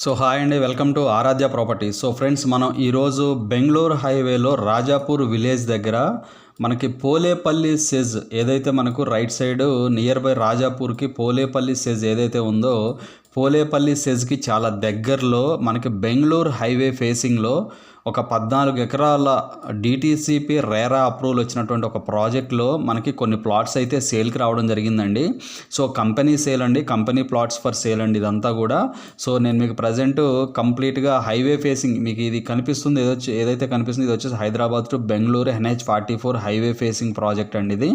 So hi అండి, welcome to Aradhya properties. So friends, మనం ఈరోజు బెంగళూరు హైవేలో రాజాపూర్ విలేజ్ దగ్గర మనకి పోలేపల్లి సెజ్ ఏదైతే మనకు రైట్ సైడ్ నియర్ బై రాజాపూర్కి పోలేపల్లి సెజ్ ఏదైతే ఉందో, పోలేపల్లి సెజ్కి చాలా దగ్గరలో మనకి బెంగళూరు హైవే ఫేసింగ్లో ఒక 14 ఎకరాల డిటీసీపీ రేరా అప్రూవల్ వచ్చినటువంటి ఒక ప్రాజెక్ట్లో మనకి కొన్ని ప్లాట్స్ అయితే సేల్కి రావడం జరిగిందండి. సో కంపెనీ సేల్ అండి, కంపెనీ ప్లాట్స్ ఫర్ సేల్ అండి ఇదంతా కూడా. సో నేను మీకు ప్రజెంట్ కంప్లీట్గా హైవే ఫేసింగ్ మీకు ఇది కనిపిస్తుంది, ఏదైతే కనిపిస్తుంది ఇది వచ్చేసి Hyderabad to Bengaluru NH44 highway facing project అండి ఇది.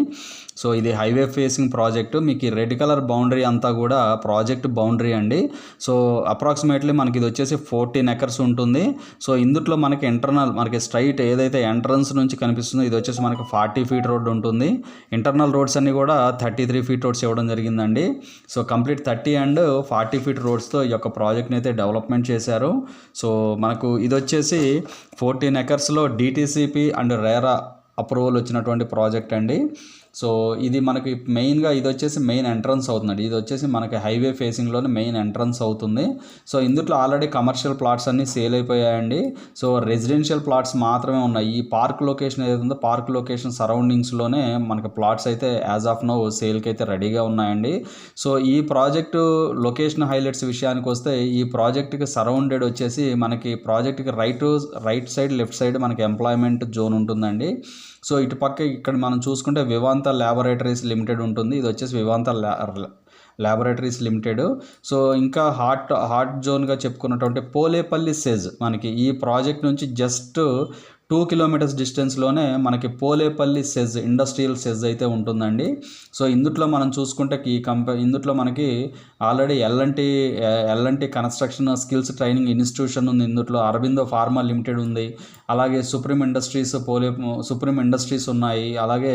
సో ఇది హైవే ఫేసింగ్ ప్రాజెక్టు. మీకు ఈ రెడ్ కలర్ బౌండరీ అంతా కూడా ప్రాజెక్ట్ బౌండరీ అండి. సో అప్రాక్సిమేట్లీ మనకి ఇది వచ్చేసి 14 ఎకర్స్ ఉంటుంది. సో ఇందులో మనకి ఇంటర్నల్ మనకి స్ట్రైట్ ఏదైతే ఎంట్రన్స్ నుంచి కనిపిస్తుందో ఇది వచ్చేసి మనకి 40 ఫీట్ రోడ్ ఉంటుంది. ఇంటర్నల్ రోడ్స్ అన్నీ కూడా 33 ఫీట్ రోడ్స్ ఇవ్వడం జరిగిందండి. సో కంప్లీట్ 30 అండ్ 40 ఫీట్ రోడ్స్తో ఈ యొక్క ప్రాజెక్ట్ని అయితే డెవలప్మెంట్ చేశారు. సో మనకు ఇది వచ్చేసి 14 ఎకర్స్లో డిటీసీపీ అండ్ రేరా అప్రూవల్ వచ్చినటువంటి ప్రాజెక్ట్ అండి. సో ఇది మనకి మెయిన్గా ఇది వచ్చేసి మెయిన్ ఎంట్రన్స్ అవుతుందండి. ఇది వచ్చేసి మనకి హైవే ఫేసింగ్లోనే మెయిన్ ఎంట్రన్స్ అవుతుంది. సో ఇందులో ఆల్రెడీ కమర్షియల్ ప్లాట్స్ అన్నీ సేల్ అయిపోయాయండి. సో రెసిడెన్షియల్ ప్లాట్స్ మాత్రమే ఉన్నాయి. ఈ పార్క్ లొకేషన్ ఏదైతే ఉందో పార్క్ లొకేషన్ సరౌండింగ్స్లోనే మనకి ప్లాట్స్ అయితే యాజ్ ఆఫ్ నౌ సేల్కి అయితే రెడీగా ఉన్నాయండి. సో ఈ ప్రాజెక్టు లొకేషన్ హైలైట్స్ విషయానికి వస్తే ఈ ప్రాజెక్ట్కి సరౌండెడ్ వచ్చేసి మనకి ప్రాజెక్ట్కి రైట్ సైడ్ లెఫ్ట్ సైడ్ మనకి ఎంప్లాయ్మెంట్ జోన్ ఉంటుందండి. సో ఇటు పక్క ఇక్కడ మనం చూసుకుంటే వివాంత ల్యాబొరేటరీస్ లిమిటెడ్ ఉంటుంది. ఇది వచ్చేసి వివాంత ల్యాబొరేటరీస్ లిమిటెడ్. సో ఇంకా హాట్ జోన్గా చెప్పుకున్నటువంటి పోలేపల్లి సెజ్ మనకి ఈ ప్రాజెక్ట్ నుంచి జస్ట్ 2 కిలోమీటర్స్ డిస్టెన్స్లోనే మనకి పోలేపల్లి సెజ్ ఇండస్ట్రియల్ సెజ్ అయితే ఉంటుందండి. సో ఇందులో మనం చూసుకుంటే ఇందులో మనకి already LNT construction skills training institution ఉంది. ఇందులో అరబిందో ఫార్మా లిమిటెడ్ ఉంది. అలాగే సుప్రీం ఇండస్ట్రీస్ ఉన్నాయి. అలాగే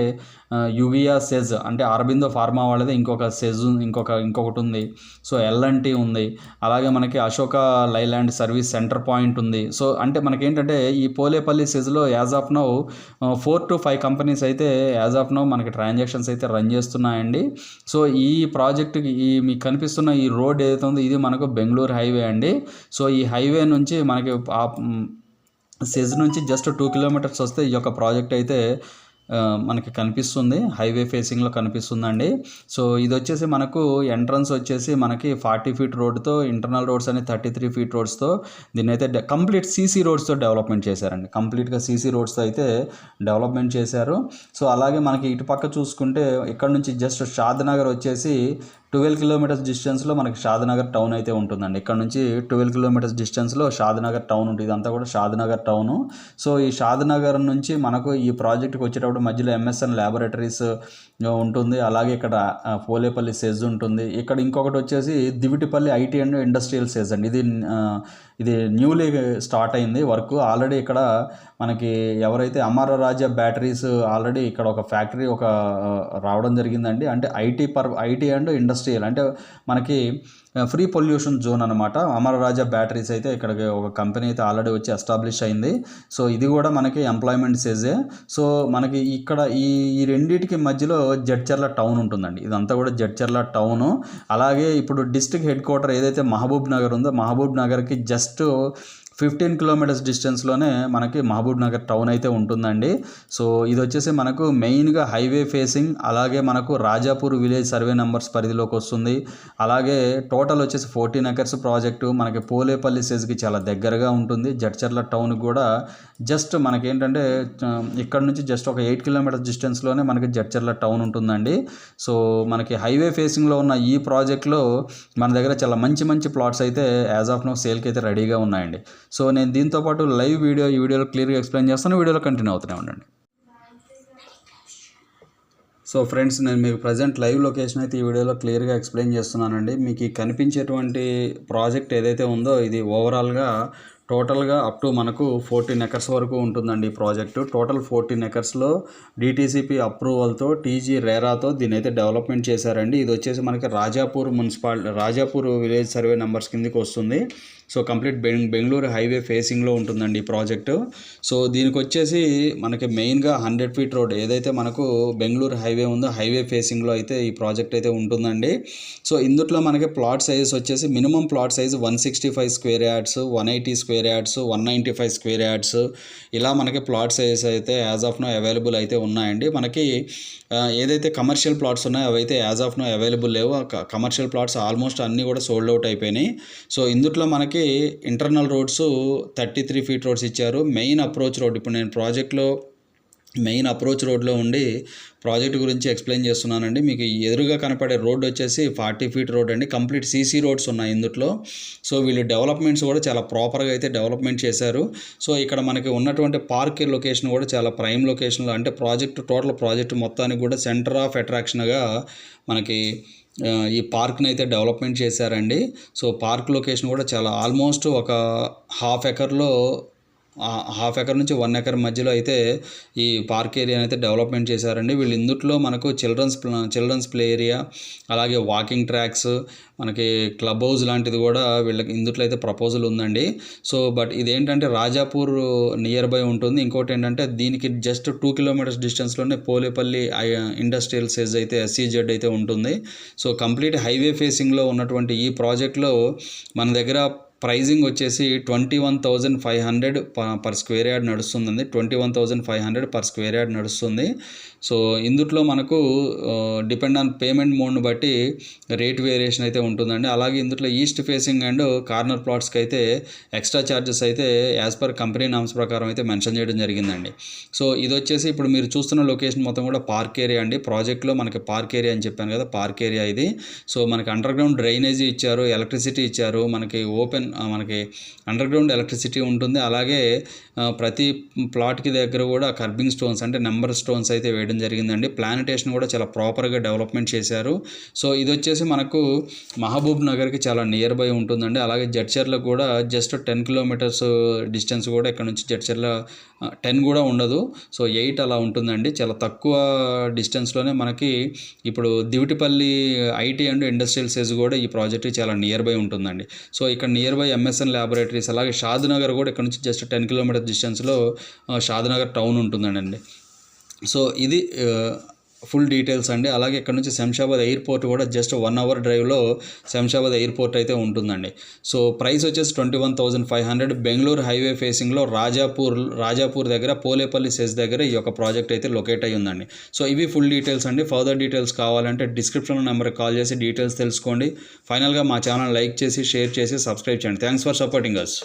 యువియా సెజ్ అంటే అరబిందో ఫార్మా వాళ్ళది ఇంకొక సెజ్ ఇంకొకటి ఉంది. సో ఎల్ఎన్టీ ఉంది. అలాగే మనకి Ashok Leyland service centre point ఉంది. సో అంటే మనకేంటంటే ఈ పోలేపల్లి సెజ్లో as of now 4 to 5 companies అయితే యాజ్ ఆఫ్ నౌ మనకి ట్రాన్సాక్షన్స్ అయితే రన్ చేస్తున్నాయండి. సో ఈ ప్రాజెక్టుకి మీకు కనిపిస్తున్న ఈ రోడ్ ఏదైతే ఉందో ఇది మనకు బెంగళూరు హైవే అండి. సో ఈ హైవే నుంచి మనకి సెజ్ నుంచి జస్ట్ 2 కిలోమీటర్స్ వస్తే ఈ యొక్క ప్రాజెక్ట్ అయితే మనకి కనిపిస్తుంది, హైవే ఫేసింగ్లో కనిపిస్తుందండి. సో ఇది వచ్చేసి మనకు ఎంట్రన్స్ వచ్చేసి మనకి 40 ఫీట్ రోడ్తో, ఇంటర్నల్ రోడ్స్ అని 33 ఫీట్ రోడ్స్తో దీన్ని అయితే కంప్లీట్ సీసీ రోడ్స్తో డెవలప్మెంట్ చేశారండి. కంప్లీట్గా సీసీ రోడ్స్తో అయితే డెవలప్మెంట్ చేశారు. సో అలాగే మనకి ఇటు పక్క చూసుకుంటే ఇక్కడ నుంచి జస్ట్ షాద్నగర్ వచ్చేసి 12 కిలోమీటర్స్ డిస్టెన్స్లో మనకి షాద్నగర్ టౌన్ అయితే ఉంటుందండి. ఇక్కడ నుంచి 12 కిలోమీటర్స్ డిస్టెన్స్లో షాద్నగర్ టౌన్ ఉంటుంది. ఇదంతా కూడా షాద్నగర్ టౌను. సో ఈ షాద్నగర్ నుంచి మనకు ఈ ప్రాజెక్ట్కి వచ్చేటప్పుడు మధ్యలో MSN ల్యాబొరేటరీస్ ఉంటుంది. అలాగే ఇక్కడ పోలేపల్లి సెజ్ ఉంటుంది. ఇక్కడ ఇంకొకటి వచ్చేసి Divitipalli IT and industrial SEZ అండి. ఇది న్యూలీ స్టార్ట్ అయింది వర్క్. ఆల్రెడీ ఇక్కడ మనకి ఎవరైతే అమర రాజా బ్యాటరీస్ ఆల్రెడీ ఇక్కడ ఒక ఫ్యాక్టరీ రావడం జరిగిందండి. అంటే IT అండ్ ఇండస్ట్రియల్ అంటే మనకి ఫ్రీ పొల్యూషన్ జోన్ అనమాట. అమర రాజా బ్యాటరీస్ అయితే ఇక్కడికి ఒక కంపెనీ అయితే ఆల్రెడీ వచ్చి ఎస్టాబ్లిష్ అయింది. సో ఇది కూడా మనకి ఎంప్లాయ్మెంట్ సెజే. సో మనకి ఇక్కడ ఈ రెండింటికి మధ్యలో జడ్చర్ల టౌన్ ఉంటుందండి. ఇదంతా కూడా జడ్చర్ల టౌను. అలాగే ఇప్పుడు డిస్ట్రిక్ట్ హెడ్ క్వార్టర్ ఏదైతే మహబూబ్ నగర్ ఉందో మహబూబ్ నగర్కి జస్ట్ 15 కిలోమీటర్స్ డిస్టెన్స్లోనే మనకి మహబూబ్ నగర్ టౌన్ అయితే ఉంటుందండి. సో ఇది వచ్చేసి మనకు మెయిన్గా హైవే ఫేసింగ్. అలాగే మనకు రాజాపూర్ విలేజ్ సర్వే నెంబర్స్ పరిధిలోకి వస్తుంది. అలాగే టోటల్ వచ్చేసి 14 ఎకర్స్ ప్రాజెక్టు మనకి పోలేపల్లి సెజ్కి చాలా దగ్గరగా ఉంటుంది. జడ్చర్ల టౌన్కి కూడా జస్ట్ మనకేంటంటే ఇక్కడ నుంచి జస్ట్ ఒక 8 కిలోమీటర్స్ డిస్టెన్స్లోనే మనకి జడ్చర్ల టౌన్ ఉంటుందండి. సో మనకి హైవే ఫేసింగ్లో ఉన్న ఈ ప్రాజెక్ట్లో మన దగ్గర చాలా మంచి ప్లాట్స్ అయితే యాజ్ ఆఫ్ నో సేల్కి అయితే రెడీగా ఉన్నాయండి. సో నేను దీంతోపాటు లైవ్ ఈ వీడియోలో క్లియర్గా ఎక్స్ప్లెయిన్ చేస్తాను. వీడియోలో కంటిన్యూ అవుతూనే ఉండండి. సో ఫ్రెండ్స్, నేను మీకు ప్రజెంట్ లైవ్ లొకేషన్ అయితే ఈ వీడియోలో క్లియర్గా ఎక్స్ప్లెయిన్ చేస్తున్నానండి. మీకు కనిపించేటువంటి ప్రాజెక్ట్ ఏదైతే ఉందో ఇది ఓవరాల్గా టోటల్గా అప్ టు మనకు 14 ఎకర్స్ వరకు ఉంటుందండి ఈ ప్రాజెక్టు. టోటల్ 14 ఎకర్స్లో డిటీసీపీ అప్రూవల్తో టీజీ రేరాతో దీని అయితే డెవలప్మెంట్ చేశారండి. ఇది వచ్చేసి మనకి రాజాపూర్ విలేజ్ సర్వే నెంబర్స్ కిందకి వస్తుంది. సో కంప్లీట్ బెంగళూరు హైవే ఫేసింగ్లో ఉంటుందండి ఈ ప్రాజెక్టు. సో దీనికి వచ్చేసి మనకి మెయిన్గా 100 ఫీట్ రోడ్ ఏదైతే మనకు బెంగళూరు హైవే ఉందో హైవే ఫేసింగ్లో అయితే ఈ ప్రాజెక్ట్ అయితే ఉంటుందండి. సో ఇందుట్లో మనకి ప్లాట్ సైజెస్ వచ్చేసి minimum plot size 165 square yards, 180 square yards, 195 square yards ఇలా మనకి ప్లాట్ సైజెస్ అయితే యాజ్ ఆఫ్ నో అవైలబుల్ అయితే ఉన్నాయండి. మనకి ఏదైతే కమర్షియల్ ప్లాట్స్ ఉన్నాయో అవైతే యాజ్ ఆఫ్ నో అవైలబుల్ లేవు. కమర్షియల్ ప్లాట్స్ ఆల్మోస్ట్ అన్నీ కూడా సోల్డ్ అవుట్ అయిపోయినాయి. సో ఇందుట్లో మనకి ఇంటర్నల్ రోడ్స్ 33 ఫీట్ రోడ్స్ ఇచ్చారు. మెయిన్ అప్రోచ్ రోడ్ ఇప్పుడు నేను ప్రాజెక్ట్లో మెయిన్ అప్రోచ్ రోడ్లో ఉండి ప్రాజెక్ట్ గురించి ఎక్స్ప్లెయిన్ చేస్తున్నానండి. మీకు ఎదురుగా కనపడే రోడ్ వచ్చేసి 40 ఫీట్ రోడ్ అండి. కంప్లీట్ సీసీ రోడ్స్ ఉన్నాయి ఇందులో. సో వీళ్ళు డెవలప్మెంట్స్ కూడా చాలా ప్రాపర్గా అయితే డెవలప్మెంట్ చేశారు. సో ఇక్కడ మనకి ఉన్నటువంటి పార్క్ లొకేషన్ కూడా చాలా ప్రైమ్ లొకేషన్లో, అంటే టోటల్ ప్రాజెక్ట్ మొత్తానికి కూడా సెంటర్ ఆఫ్ అట్రాక్షన్గా మనకి ఈ పార్క్ని అయితే డెవలప్మెంట్ చేశారండి. సో పార్క్ లొకేషన్ కూడా చాలా ఆల్మోస్ట్ ఒక హాఫ్ ఎకర్ నుంచి 1 ఎకర్ మధ్యలో అయితే ఈ పార్క్ ఏరియాని అయితే డెవలప్మెంట్ చేశారండి వీళ్ళు. ఇందుట్లో మనకు చిల్డ్రన్స్ ప్లే ఏరియా, అలాగే వాకింగ్ ట్రాక్స్, మనకి క్లబ్ హౌస్ లాంటిది కూడా వీళ్ళకి ఇందుట్లో అయితే ప్రపోజల్ ఉందండి. సో బట్ ఇదేంటంటే రాజాపూర్ నియర్ బై ఉంటుంది. ఇంకోటి ఏంటంటే దీనికి జస్ట్ 2 కిలోమీటర్స్ డిస్టెన్స్లోనే పోలేపల్లి ఇండస్ట్రియల్ సెజ్ అయితే SEZ అయితే ఉంటుంది. సో కంప్లీట్ హైవే ఫేసింగ్లో ఉన్నటువంటి ఈ ప్రాజెక్ట్లో మన దగ్గర ప్రైజింగ్ వచ్చేసి 21,500 పర్ స్క్వేర్ యార్డ్ నడుస్తుందండి. 21,500 పర్ స్క్వేర్ యార్డ్ నడుస్తుంది. సో ఇందుట్లో మనకు డిపెండ్ ఆన్ పేమెంట్ మోడ్ని బట్టి రేట్ వేరియేషన్ అయితే ఉంటుందండి. అలాగే ఇందులో ఈస్ట్ ఫేసింగ్ అండ్ కార్నర్ ప్లాట్స్కి అయితే ఎక్స్ట్రా ఛార్జెస్ అయితే యాజ్ పర్ కంపెనీ నామ్స్ ప్రకారం అయితే మెన్షన్ చేయడం జరిగిందండి. సో ఇది వచ్చేసి ఇప్పుడు మీరు చూస్తున్న లొకేషన్ మొత్తం కూడా పార్క్ ఏరియా అండి. ప్రాజెక్ట్లో మనకి పార్క్ ఏరియా అని చెప్పాను కదా, పార్క్ ఏరియా ఇది. సో మనకి అండర్ గ్రౌండ్ డ్రైనేజీ ఇచ్చారు, ఎలక్ట్రిసిటీ ఇచ్చారు, మనకి అండర్ గ్రౌండ్ ఎలక్ట్రిసిటీ ఉంటుంది. అలాగే ప్రతి ప్లాట్కి దగ్గర కూడా కర్బింగ్ స్టోన్స్ అంటే నెంబర్ స్టోన్స్ అయితే వేయడం జరిగిందండి. ప్లానిటేషన్ కూడా చాలా ప్రాపర్గా డెవలప్మెంట్ చేశారు. సో ఇది వచ్చేసి మనకు మహబూబ్ నగర్కి చాలా నియర్ బై ఉంటుందండి. అలాగే జడ్చర్లకు కూడా జస్ట్ 10 కిలోమీటర్స్ డిస్టెన్స్ కూడా ఇక్కడ నుంచి జడ్చర్ల 10 కూడా ఉండదు. సో 8 అలా ఉంటుందండి. చాలా తక్కువ డిస్టెన్స్లోనే మనకి ఇప్పుడు Divitipalli IT and industrial SEZ కూడా ఈ ప్రాజెక్ట్ చాలా నియర్ బై ఉంటుందండి. సో ఇక్కడ నియర్ బై MSN ల్యాబొరేటరీస్, అలాగే షాద్నగర్ కూడా ఇక్కడ నుంచి జస్ట్ 10 కిలోమీటర్స్ డిస్టెన్స్లో షాద్నగర్ టౌన్ ఉంటుందండి. సో ఇది ఫుల్ డీటెయిల్స్ అండి. అలాగే ఇక్కడ నుంచి శంషాబాద్ ఎయిర్పోర్ట్ కూడా జస్ట్ 1 అవర్ డ్రైవ్లో శంషాబాద్ ఎయిర్పోర్ట్ అయితే ఉంటుందండి. సో ప్రైస్ వచ్చేసి 21,500. బెంగళూరు హైవే ఫేసింగ్లో రాజాపూర్ దగ్గర పోలేపల్లి సెజ్ దగ్గర ఈ యొక్క ప్రాజెక్ట్ అయితే లొకేట్ అయ్యి ఉందండి. సో ఇవి ఫుల్ డీటెయిల్స్ అండి. ఫర్దర్ డీటెయిల్స్ కావాలంటే డిస్క్రిప్షన్లో నెంబర్కి కాల్ చేసి డీటెయిల్స్ తెలుసుకోండి. ఫైనల్గా మా ఛానల్ లైక్ చేసి, షేర్ చేసి, సబ్స్క్రైబ్ చేయండి. Thanks for supporting us.